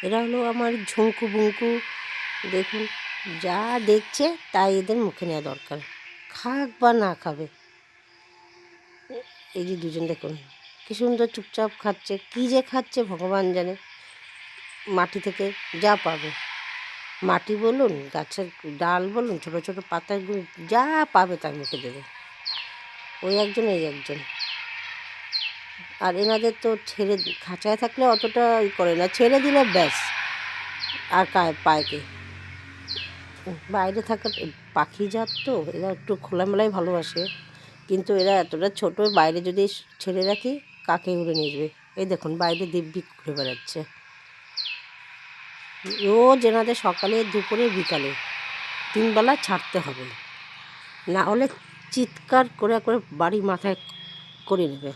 এরা হলো আমার ঝুঁকু বুঙ্কু। দেখুন, যা দেখছে তাই এদের মুখে নেওয়া দরকার, খাক বা না খাবে। এই যে দুজন দেখুন কি সুন্দর চুপচাপ খাচ্ছে, কী যে খাচ্ছে ভগবান জানে। মাটি থেকে যা পাবে, মাটি বলুন, গাছের ডাল বলুন, ছোটো ছোটো পাতাগুলো যা পাবে তার মুখে দেবে। ওই একজন এই একজন। আর এনাদের তো ছেড়ে, খাঁচায় থাকলে অতটা করে না, ছেড়ে দিলে ব্যাস আর পায় কে। বাইরে থাকা পাখি জাত তো এরা একটু খোলামেলাই ভালোবাসে, কিন্তু এরা এতটা ছোট, বাইরে যদি ছেড়ে রাখি কাকে উড়ে নিয়ে যাবে। এই দেখুন বাইরে দিব্যি ঘুরে বেড়াচ্ছে। রোজ এনাদের সকালে, দুপুরে, বিকালে 3 বেলা ছাড়তে হবে, না হলে চিৎকার করে করে বাড়ি মাথায় করে নেবে।